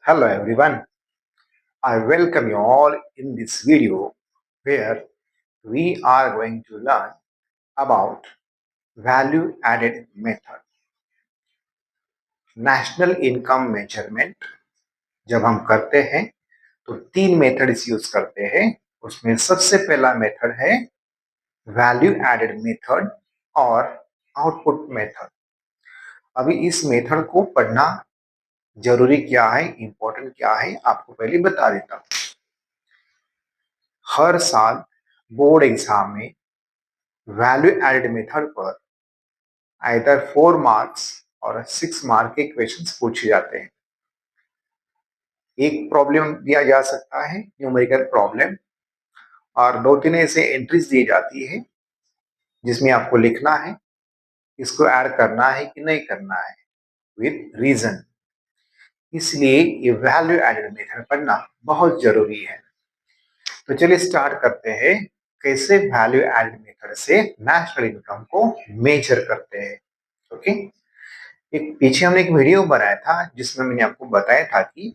Hello everyone, I welcome you all in this video where we are going to learn about value added method. National income measurement जब हम करते हैं तो तीन methods use करते हैं। उसमें सबसे पहला मेथड है वैल्यू एडेड मेथड और आउटपुट मेथड। अभी इस मेथड को पढ़ना जरूरी क्या है, इंपॉर्टेंट क्या है, आपको पहले बता देता हूँ। हर साल बोर्ड एग्जाम में वैल्यू एडेड मेथड पर आइदर 4 मार्क्स और 6 मार्क के क्वेश्चंस पूछे जाते हैं। एक प्रॉब्लम दिया जा सकता है न्यूमेरिकल प्रॉब्लम, और दो तीन ऐसे एंट्रीज दी जाती है जिसमें आपको लिखना है इसको ऐड करना है कि नहीं करना है विद रीजन। इसलिए ये वैल्यू एडेड मेथड पढ़ना बहुत जरूरी है। तो चलिए स्टार्ट करते हैं कैसे वैल्यू एडेड मेथड से नेशनल इनकम को मेजर करते हैं। ओके, एक पीछे हमने एक वीडियो बनाया था जिसमें मैंने आपको बताया था कि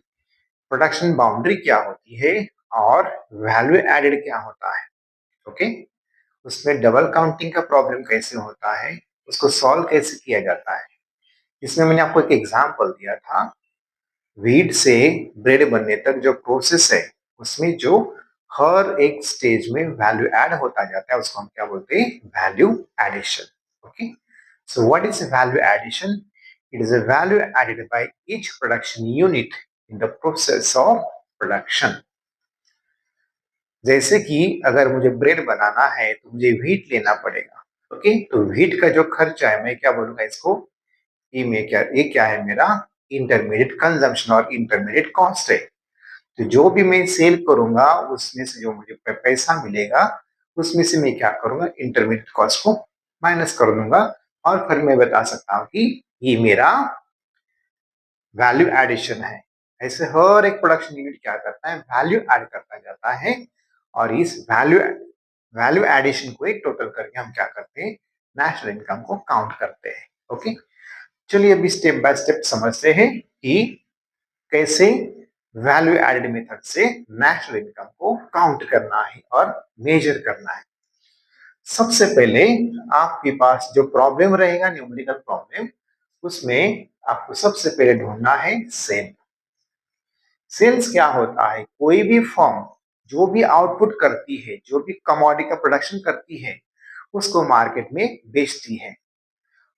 प्रोडक्शन बाउंड्री क्या होती है और वैल्यू एडेड क्या होता है। ओके, उसमें डबल काउंटिंग का प्रॉब्लम कैसे होता है, उसको सॉल्व कैसे किया जाता है। इसमें मैंने आपको एक एग्जांपल दिया था, व्हीट से ब्रेड बनने तक जो प्रोसेस है उसमें जो हर एक स्टेज में वैल्यू ऐड होता जाता है उसको हम क्या बोलते हैं, value addition. Okay, so what is value addition? It is a value added by each production unit in the process of production. जैसे कि अगर मुझे ब्रेड बनाना है तो मुझे व्हीट लेना पड़ेगा। ओके, तो व्हीट का जो खर्चा है मैं क्या बोलूंगा इसको, ये क्या है मेरा इंटरमीडिएट कंजम्पशन और इंटरमीडिएट कॉस्ट है। तो जो भी मैं सेल करूंगा उसमें से जो मुझे पैसा मिलेगा उसमें से मैं क्या करूंगा, इंटरमीडिएट कॉस्ट को माइनस कर दूंगा, और फिर मैं बता सकता हूँ कि ये मेरा वैल्यू एडिशन है। ऐसे हर एक प्रोडक्शन यूनिट क्या करता है, वैल्यू ऐड करता जाता है, और इस वैल्यू एडिशन को एक टोटल करके हम क्या करते हैं, नेशनल इनकम को काउंट करते हैं। ओके, चलिए अभी स्टेप बाय स्टेप समझते हैं कि कैसे वैल्यू एडेड मेथड से नेशनल इनकम को काउंट करना है और मेजर करना है। सबसे पहले आपके पास जो प्रॉब्लम रहेगा न्यूमेरिकल प्रॉब्लम, उसमें आपको सबसे पहले ढूंढना है सेल। सेल्स क्या होता है, कोई भी फर्म जो भी आउटपुट करती है, जो भी कमोडिटी का प्रोडक्शन करती है उसको मार्केट में बेचती है।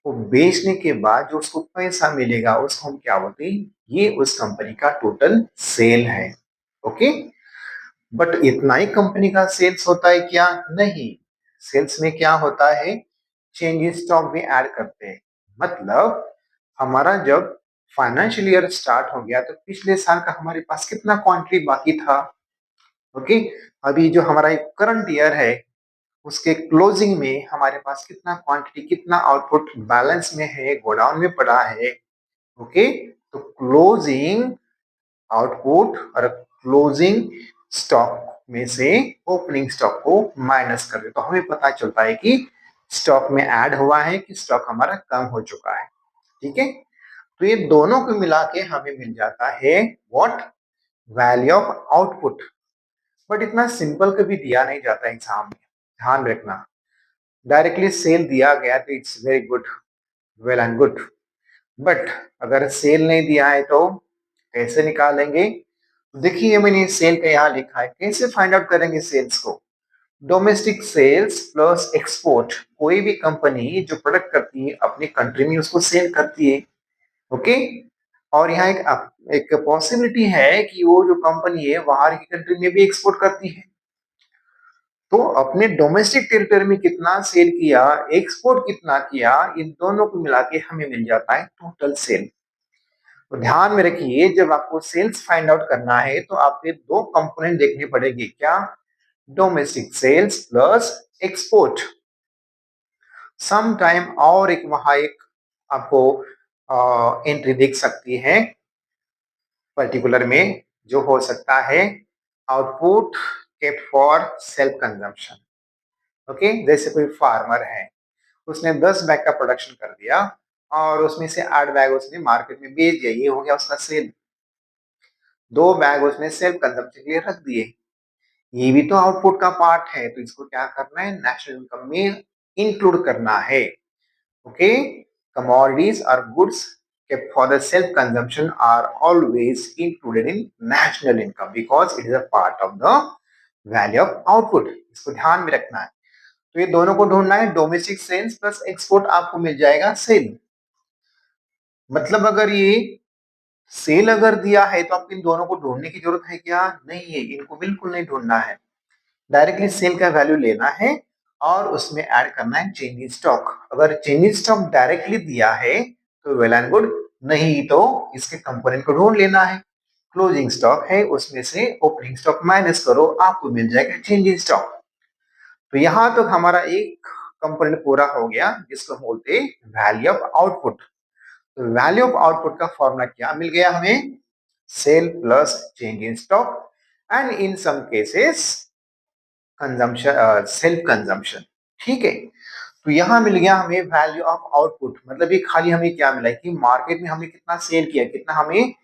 वो बेचने के बाद जो उसको पैसा मिलेगा उसको हम क्या बोलते हैं, ये उस कंपनी का टोटल सेल है। ओके, बट इतना ही कंपनी का सेल्स होता है क्या? नहीं, सेल्स में क्या होता है, चेंज इन स्टॉक भी ऐड करते हैं। मतलब हमारा जब फाइनेंशियल ईयर स्टार्ट हो गया तो पिछले साल का हमारे पास कितना क्वांटिटी बाकी था। ओके, अभी जो हमारा करंट ईयर है उसके क्लोजिंग में हमारे पास कितना क्वांटिटी, कितना आउटपुट बैलेंस में है, गोडाउन में पड़ा है। ओके, तो क्लोजिंग आउटपुट और क्लोजिंग स्टॉक में से ओपनिंग स्टॉक को माइनस कर दे तो हमें पता चलता है कि स्टॉक में ऐड हुआ है कि स्टॉक हमारा कम हो चुका है। ठीक है, तो ये दोनों को मिला के हमें मिल जाता है what, value of output. But इतना सिंपल कभी दिया नहीं जाता एग्जाम में, ध्यान रखना। डायरेक्टली सेल दिया गया तो it's very good, well and good, but अगर सेल नहीं दिया है तो कैसे निकालेंगे? देखिए मैंने सेल का यहाँ लिखा है, कैसे फाइंड आउट करेंगे सेल्स को? Domestic sales plus export. कोई भी कंपनी जो प्रोडक्ट करती है अपनी कंट्री में उसको सेल करती है। ओके, और यहाँ एक पॉसिबिलिटी है कि वो जो कंपनी है बाहर की कंट्री में भी एक्सपोर्ट करती है। तो अपने डोमेस्टिक टेरिटरी में कितना सेल किया, एक्सपोर्ट कितना किया, इन दोनों को मिला के हमें मिल जाता है टोटल सेल। तो ध्यान में रखिए जब आपको सेल्स फाइंड आउट करना है तो आपके दो कंपोनेंट देखने पड़ेंगे, क्या? Domestic sales plus export. Some time और एक वहां एक आपको एंट्री दिख सकती है पर्टिकुलर में, जो हो सकता है output kept for self consumption. Okay, जैसे कोई फार्मर है उसने 10 बैग का प्रोडक्शन कर दिया और उसमें से 8 बैग उसने मार्केट में बेच दिया, ये हो गया उसका सेल। 2 बैग उसने सेल्फ कंजम्पशन के लिए रख दिए। ये भी तो आउटपुट का पार्ट है, तो इसको क्या करना है, नेशनल इनकम में इंक्लूड करना है। Okay, commodities or goods kept for the self consumption are always included in national income because it is a part of the value of output। इसको ध्यान में रखना है। तो ये दोनों को ढूंढना है, डोमेस्टिक सेल्स प्लस एक्सपोर्ट आपको मिल जाएगा सेल। मतलब अगर ये सेल अगर दिया है तो आपको इन दोनों को ढूंढने की जरूरत है क्या, नहीं है, इनको बिल्कुल नहीं ढूंढना है। डायरेक्टली सेल का वैल्यू लेना है और उसमें ऐड करना है चेंज इन स्टॉक। अगर चेंज इन स्टॉक डायरेक्टली दिया है तो वेल एंड गुड, नहीं तो इसके कंपोनेंट को ढूंढ लेना है। क्लोजिंग स्टॉक है, उसमें से ओपनिंग स्टॉक माइनस करो, आपको मिल जाएगा चेंज इन स्टॉक। तो यहां तक हमारा एक कंपोनेंट पूरा हो गया, जिसको हम बोलते हैं वैल्यू ऑफ आउटपुट। तो वैल्यू ऑफ आउटपुट का फॉर्मूला क्या मिल गया हमें, sale plus change in stock and in some cases consumption, self consumption. ठीक है, तो यहां मिल गया हमें वैल्यू ऑफ आउटपुट। मतलब ये खाली हमें क्या मिला है कि मार्केट में हमने कितना सेल किया, कितना हमें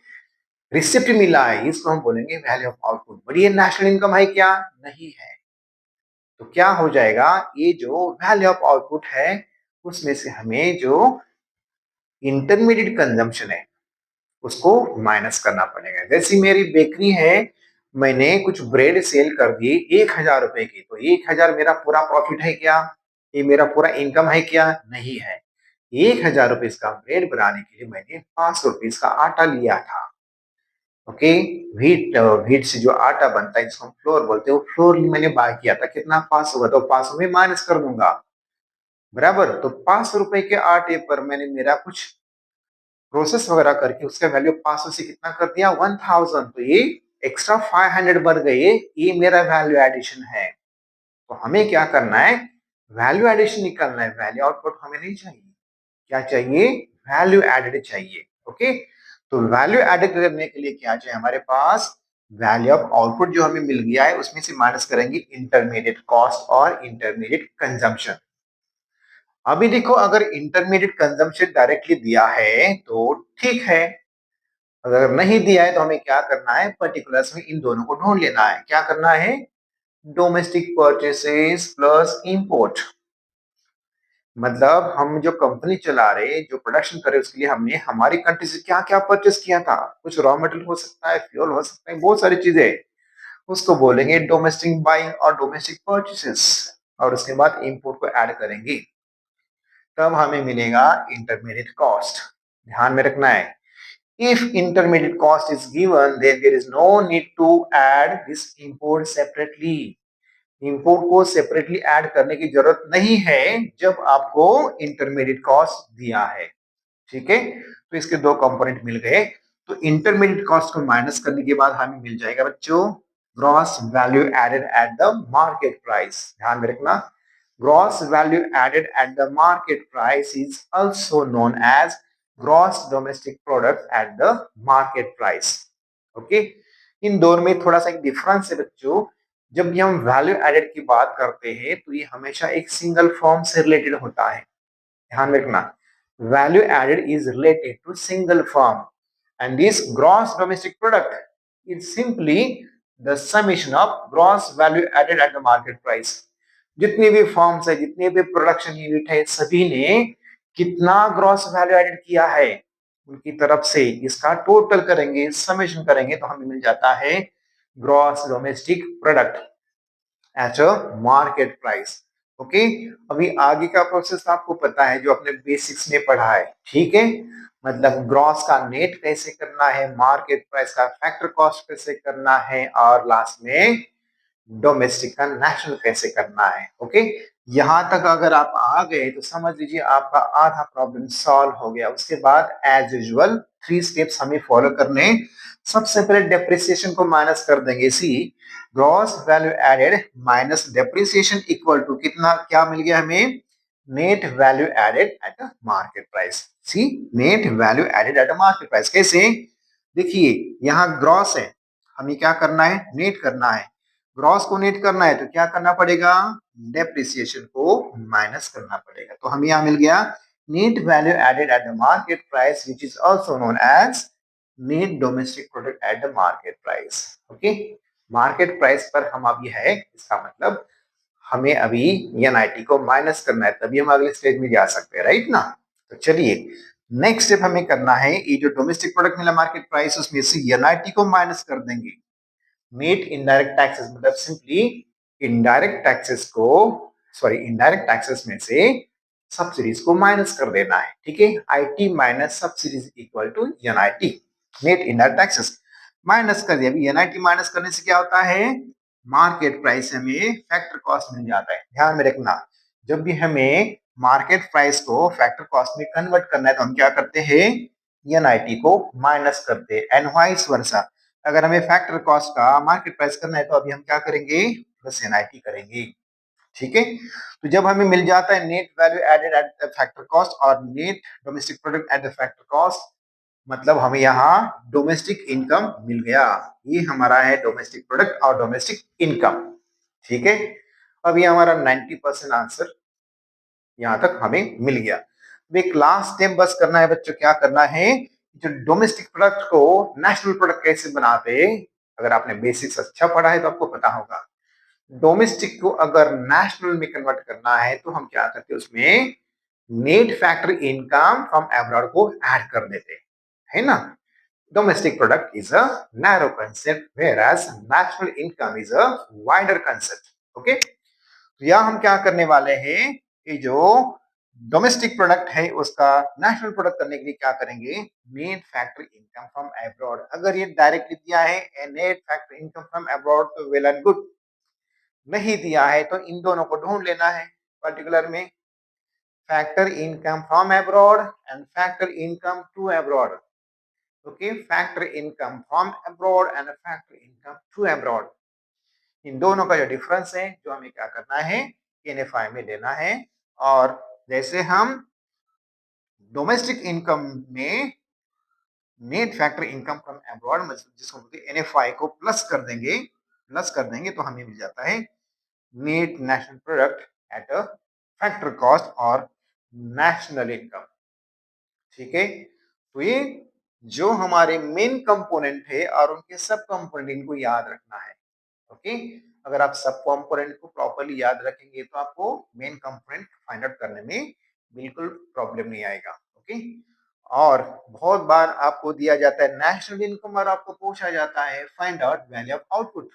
रिसिप्ट मिला है, इसको हम बोलेंगे वैल्यू ऑफ आउटपुट। बट ये नेशनल इनकम है क्या, नहीं है। तो क्या हो जाएगा, ये जो वैल्यू ऑफ आउटपुट है उसमें से हमें जो इंटरमीडिएट कंजम्पशन है उसको माइनस करना पड़ेगा। जैसी मेरी बेकरी है, मैंने कुछ ब्रेड सेल कर दिए 1,000 रुपए की, तो 1,000 मेरा पूरा प्रॉफिट है क्या, ये मेरा पूरा इनकम है क्या, नहीं है। 1,000 रुपए का ब्रेड बनाने के लिए मैंने 500 रुपए का आटा लिया था। ओके, व्हीट से जो आटा बनता है जिसको हम फ्लोर बोलते हैं, वो फ्लोर मैंने बाय किया था, कितना, 500 का, तो 500 में माइनस कर दूंगा, बराबर। तो 500 रुपए के आटे पर मैंने मेरा कुछ प्रोसेस वगैरह करके उसका वैल्यू 500 से कितना कर दिया, 1000, तो ये एक्स्ट्रा 500 बढ़ गए, ये मेरा वैल्यू एडिशन है। तो हमें क्या करना है, वैल्यू एडिशन निकालना है, वैल्यू आउटपुट हमें नहीं चाहिए। क्या चाहिए, वैल्यू एडेड चाहिए। ओके, तो वैल्यू एडेड करने के लिए क्या चाहिए हमारे पास, वैल्यू ऑफ आउटपुट जो हमें मिल गया है उसमें से माइनस करेंगे इंटरमीडिएट कॉस्ट और इंटरमीडिएट कंजम्पशन। अभी देखो, अगर इंटरमीडिएट कंजम्पशन डायरेक्टली दिया है तो ठीक है, अगर नहीं दिया है तो हमें क्या करना है, पर्टिकुलर्स में इन दोनों को ढूंढ लेना है। क्या करना है, डोमेस्टिक परचेसेस प्लस इंपोर्ट। मतलब हम जो कंपनी चला रहे, जो प्रोडक्शन कर रहे, उसके लिए हमने हमारी कंट्री से क्या क्या परचेस किया था, कुछ रॉ मटेरियल हो सकता है, फ्यूल हो सकता है, बहुत सारी चीजें, उसको बोलेंगे डोमेस्टिक बाइंग और डोमेस्टिक परचेसेस। और उसके बाद इंपोर्ट को ऐड करेंगे, तब हमें मिलेगा इंटरमीडिएट कॉस्ट। ध्यान में रखना है, if intermediate cost is given, then there is no need to add this import separately। Import को सेपरेटली ऐड करने की जरूरत नहीं है जब आपको इंटरमीडिएट कॉस्ट दिया है। ठीक है, तो इसके दो कंपोनेंट मिल गए। तो इंटरमीडिएट कॉस्ट को माइनस करने के बाद हमें मिल जाएगा बच्चों gross value added at the market price. ध्यान में रखना, gross value added at the market price is also known as gross domestic product at the market price। Okay, इन दोनों में थोड़ा सा एक डिफरेंस है बच्चों। जब भी हम वैल्यू एडेड की बात करते हैं तो ये हमेशा एक सिंगल फॉर्म से रिलेटेड होता है। ध्यान में रखना, value added is related to single form and this gross domestic product is simply the summation of gross value added at the market price. जितने भी फॉर्म्स है, जितने भी प्रोडक्शन यूनिट है, सभी ने कितना ग्रॉस वैल्यू एडेड किया है उनकी तरफ से, इसका टोटल करेंगे, समेशन करेंगे, तो हमें मिल जाता है gross domestic product eight a market price. Okay, अभी आगे का प्रोसेस आपको पता है, जो अपने बेसिक्स में पढ़ा है। ठीक है, मतलब ग्रॉस का नेट कैसे करना है, मार्केट प्राइस का फैक्टर कॉस्ट कैसे करना है, और लास्ट में डोमेस्टिक का नेशनल कैसे करना है। ओके, यहां तक अगर आप आ गए तो समझ लीजिए आपका आधा प्रॉब्लम सॉल्व हो गया। उसके बाद एज यूजुअल 3 स्टेप्स हमें फॉलो करने। सबसे पहले डेप्रिसिएशन को माइनस कर देंगे, see gross value added minus depreciation equal to कितना, क्या मिल गया हमें, net value added at a market price. See net value added at a market price कैसे, देखिए यहाँ ग्रॉस है, हमें क्या करना है, नेट करना है। ग्रॉस को नेट करना है तो क्या करना पड़ेगा, डेप्रिसिएशन को माइनस करना पड़ेगा। तो हमें यहाँ मिल गया net value added at the market price which is also known as net domestic product at the market price. Okay, market price पर हम अभी है, इसका मतलब हमें अभी एनआईटी को माइनस करना है, तभी हम अगले स्टेज में जा सकते हैं, राइट ना। तो चलिए नेक्स्ट स्टेप हमें करना है, ये जो डोमेस्टिक प्रोडक्ट मिला मार्केट प्राइस, उसमें से एनआईटी को माइनस कर देंगे। नेट इनडायरेक्ट टैक्सेस मतलब सिंपली इनडायरेक्ट टैक्सेस को, सॉरी इनडायरेक्ट टैक्सेस में से सब्सिडीज को माइनस कर देना है। ठीक है, IT minus subsidies equal to NIT, net indirect taxes minus कर दिया। अभी एनआईटी माइनस करने से क्या होता है, मार्केट प्राइस हमें फैक्टर कॉस्ट मिल जाता है। ध्यान में रखना, जब भी हमें मार्केट प्राइस को फैक्टर कॉस्ट में कन्वर्ट करना है तो हम क्या करते हैं, एनआईटी को माइनस करते हैं, एंड वाइस वर्सा। अगर हमें फैक्टर कॉस्ट का मार्केट प्राइस करना है तो अभी हम क्या करेंगे, प्लस एनआईटी करेंगे। ठीक है, तो जब हमें मिल जाता है net value added at the factor cost और net domestic product at the factor cost, मतलब हमें यहाँ डोमेस्टिक इनकम मिल गया। ये हमारा है डोमेस्टिक प्रोडक्ट और डोमेस्टिक इनकम। ठीक है, अब ये हमारा 90% आंसर यहाँ तक हमें मिल गया। अब एक लास्ट स्टेप बस करना है बच्चों, क्या करना है, जो डोमेस्टिक प्रोडक्ट को नेशनल प्रोडक्ट कैसे बनाते, अगर आपने बेसिक्स अच्छा पढ़ा है तो आपको पता होगा। डोमेस्टिक को अगर नेशनल में कन्वर्ट करना है तो हम क्या करते हैं, उसमें net factor income from abroad को ऐड कर देते हैं, है ना। Domestic product is a narrow concept whereas national income is a wider concept। Okay, तो यहाँ हम क्या करने वाले हैं, ये जो डोमेस्टिक प्रोडक्ट है उसका नेशनल प्रोडक्ट करने के लिए क्या करेंगे, net factor income from abroad. अगर ये डायरेक्टली दिया है net factor income from abroad तो वेल एंड गुड, नहीं दिया है तो इन दोनों को ढूंढ लेना है पर्टिकुलर में, factor income from abroad and factor income to abroad. Okay, factor income from abroad and factor income to abroad, इन दोनों का जो डिफरेंस है जो हमें क्या करना है, एनएफआई में लेना है। और जैसे हम डोमेस्टिक इनकम में net factor income from abroad जिसको बोलते हैं एनएफआई को प्लस कर देंगे तो हमें मिल जाता है net national product at a factor cost और नेशनल इनकम। ठीक है, तो ये जो हमारे मेन कंपोनेंट है और उनके सब कंपोनेंट, इनको याद रखना है। ओके, अगर आप सब कंपोनेंट को प्रॉपर्ली याद रखेंगे तो आपको मेन कंपोनेंट फाइंड आउट करने में बिल्कुल प्रॉब्लम नहीं आएगा। ओके, और बहुत बार आपको दिया जाता है नेशनल इनकम और आपको पूछा जाता है find out value of output.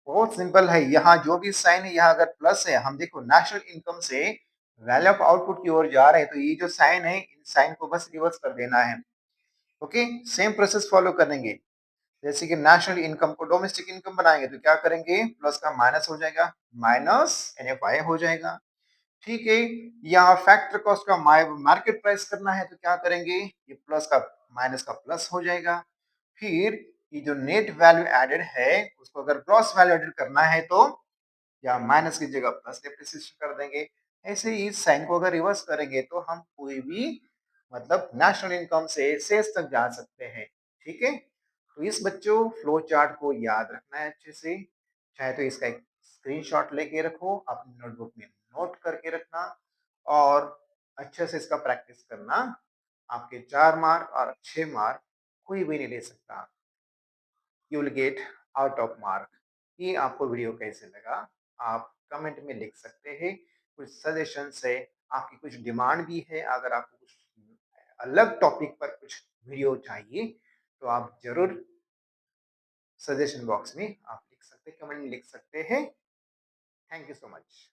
बहुत सिंपल है, यहाँ जो भी साइन है, यहाँ अगर प्लस है, हम देखो नेशनल इनकम से वैल्यू ऑफ आउटपुट की ओर जा रहे हैं तो ये जो साइन है, इन साइन को बस रिवर्स कर देना है। ओके, सेम प्रोसेस फॉलो करेंगे, जैसे कि नेशनल इनकम को डोमेस्टिक इनकम बनाएंगे तो क्या करेंगे, प्लस का माइनस हो जाएगा, माइनस एनएफआई हो जाएगा। ठीक है, यहाँ फैक्टर कॉस्ट का मार्केट प्राइस करना है तो क्या करेंगे, ये प्लस का माइनस का प्लस हो जाएगा। फिर ये जो नेट वैल्यू एडेड है उसको अगर ग्रॉस वैल्यू एडेड करना है तो या माइनस की जगह प्लस डिप्रिसिएशन कर देंगे। ऐसे ही इस साइन को अगर रिवर्स करेंगे तो हम कोई भी मतलब नेशनल इनकम से शेष तक जा सकते हैं। ठीक है, तो इस बच्चों फ्लो चार्ट को याद रखना है अच्छे से, चाहे तो इसका एक स्क्रीनशॉट लेके रखो, अपनी नोटबुक में नोट करके रखना और अच्छे से इसका प्रैक्टिस करना। आपके 4 मार्क और 6 मार्क कोई भी नहीं ले सकता, you will get out of mark. ये आपको वीडियो कैसे लगा आप कमेंट में लिख सकते हैं, कुछ सजेशन है, आपकी कुछ डिमांड भी है, अगर आपको कुछ अलग टॉपिक पर कुछ वीडियो चाहिए तो आप जरूर सजेशन बॉक्स में आप लिख सकते हैं, कमेंट में लिख सकते हैं। Thank you so much.